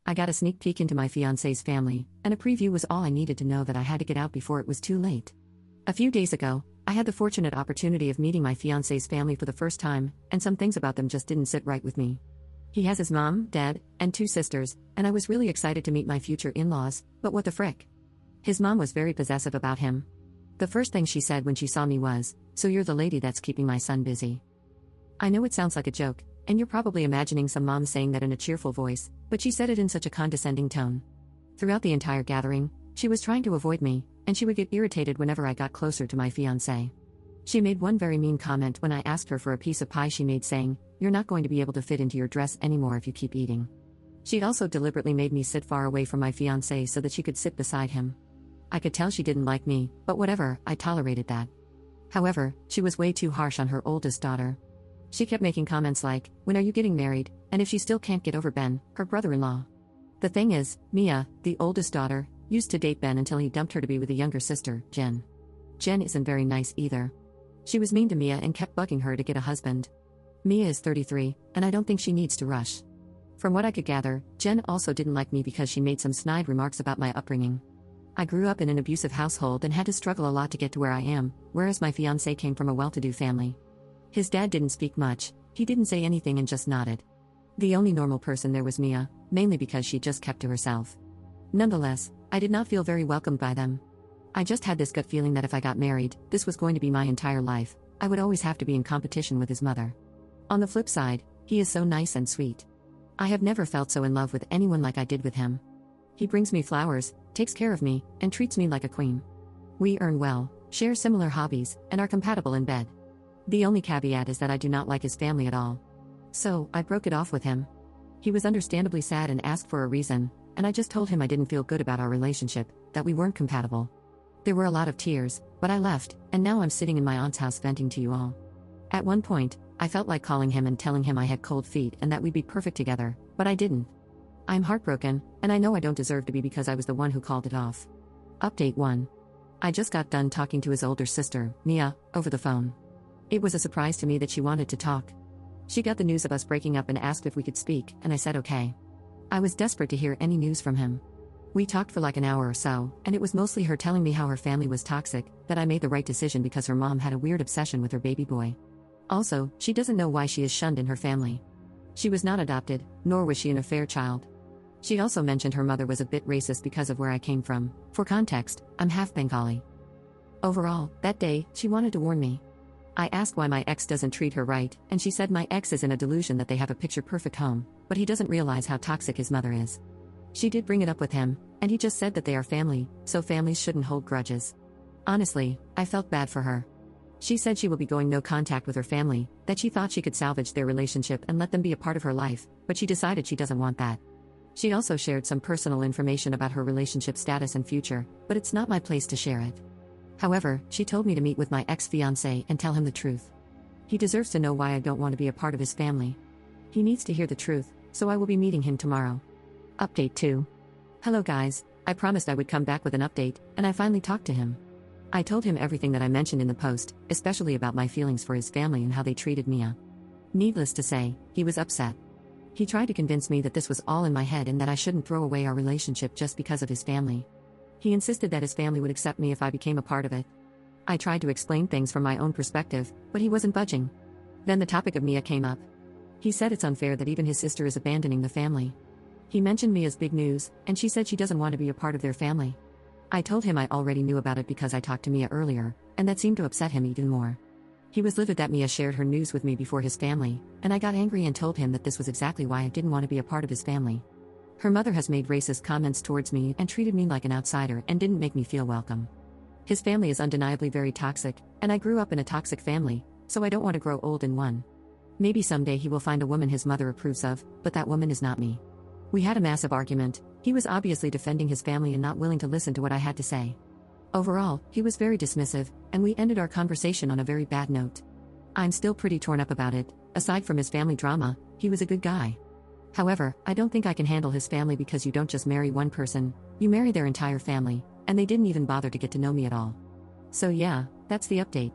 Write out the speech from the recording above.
I got a sneak peek into my fiance's family, and a preview was all I needed to know that I had to get out before it was too late. A few days ago, I had the fortunate opportunity of meeting my fiance's family for the first time, and some things about them just didn't sit right with me. He has his mom, dad, and 2 sisters, and I was really excited to meet my future in-laws, but what the frick? His mom was very possessive about him. The first thing she said when she saw me was, "So you're the lady that's keeping my son busy." I know it sounds like a joke, and you're probably imagining some mom saying that in a cheerful voice, but she said it in such a condescending tone. Throughout the entire gathering, she was trying to avoid me, and she would get irritated whenever I got closer to my fiancé. She made one very mean comment when I asked her for a piece of pie she made, saying, "You're not going to be able to fit into your dress anymore if you keep eating." She also deliberately made me sit far away from my fiancé so that she could sit beside him. I could tell she didn't like me, but whatever, I tolerated that. However, she was way too harsh on her oldest daughter. She kept making comments like, "When are you getting married?" and if she still can't get over Ben, her brother-in-law. The thing is, Mia, the oldest daughter, used to date Ben until he dumped her to be with a younger sister, Jen. Jen isn't very nice either. She was mean to Mia and kept bugging her to get a husband. Mia is 33, and I don't think she needs to rush. From what I could gather, Jen also didn't like me because she made some snide remarks about my upbringing. I grew up in an abusive household and had to struggle a lot to get to where I am, whereas my fiancé came from a well-to-do family. His dad didn't speak much, he didn't say anything and just nodded. The only normal person there was Mia, mainly because she just kept to herself. Nonetheless, I did not feel very welcomed by them. I just had this gut feeling that if I got married, this was going to be my entire life. I would always have to be in competition with his mother. On the flip side, he is so nice and sweet. I have never felt so in love with anyone like I did with him. He brings me flowers, takes care of me, and treats me like a queen. We earn well, share similar hobbies, and are compatible in bed. The only caveat is that I do not like his family at all. So, I broke it off with him. He was understandably sad and asked for a reason, and I just told him I didn't feel good about our relationship, that we weren't compatible. There were a lot of tears, but I left, and now I'm sitting in my aunt's house venting to you all. At one point, I felt like calling him and telling him I had cold feet and that we'd be perfect together, but I didn't. I'm heartbroken, and I know I don't deserve to be because I was the one who called it off. Update 1. I just got done talking to his older sister, Mia, over the phone. It was a surprise to me that she wanted to talk. She got the news of us breaking up and asked if we could speak, and I said okay. I was desperate to hear any news from him. We talked for like an hour or so, and it was mostly her telling me how her family was toxic, that I made the right decision because her mom had a weird obsession with her baby boy. Also, she doesn't know why she is shunned in her family. She was not adopted, nor was she an affair child. She also mentioned her mother was a bit racist because of where I came from. For context, I'm half Bengali. Overall, that day, she wanted to warn me. I asked why my ex doesn't treat her right, and she said my ex is in a delusion that they have a picture-perfect home, but he doesn't realize how toxic his mother is. She did bring it up with him, and he just said that they are family, so families shouldn't hold grudges. Honestly, I felt bad for her. She said she will be going no contact with her family, that she thought she could salvage their relationship and let them be a part of her life, but she decided she doesn't want that. She also shared some personal information about her relationship status and future, but it's not my place to share it. However, she told me to meet with my ex-fiancé and tell him the truth. He deserves to know why I don't want to be a part of his family. He needs to hear the truth, so I will be meeting him tomorrow. Update 2. Hello guys, I promised I would come back with an update, and I finally talked to him. I told him everything that I mentioned in the post, especially about my feelings for his family and how they treated Mia. Needless to say, he was upset. He tried to convince me that this was all in my head and that I shouldn't throw away our relationship just because of his family. He insisted that his family would accept me if I became a part of it. I tried to explain things from my own perspective, but he wasn't budging. Then the topic of Mia came up. He said it's unfair that even his sister is abandoning the family. He mentioned Mia's big news, and she said she doesn't want to be a part of their family. I told him I already knew about it because I talked to Mia earlier, and that seemed to upset him even more. He was livid that Mia shared her news with me before his family, and I got angry and told him that this was exactly why I didn't want to be a part of his family. Her mother has made racist comments towards me and treated me like an outsider and didn't make me feel welcome. His family is undeniably very toxic, and I grew up in a toxic family, so I don't want to grow old in one. Maybe someday he will find a woman his mother approves of, but that woman is not me. We had a massive argument. He was obviously defending his family and not willing to listen to what I had to say. Overall, he was very dismissive, and we ended our conversation on a very bad note. I'm still pretty torn up about it. Aside from his family drama, he was a good guy. However, I don't think I can handle his family because you don't just marry one person, you marry their entire family, and they didn't even bother to get to know me at all. So yeah, that's the update.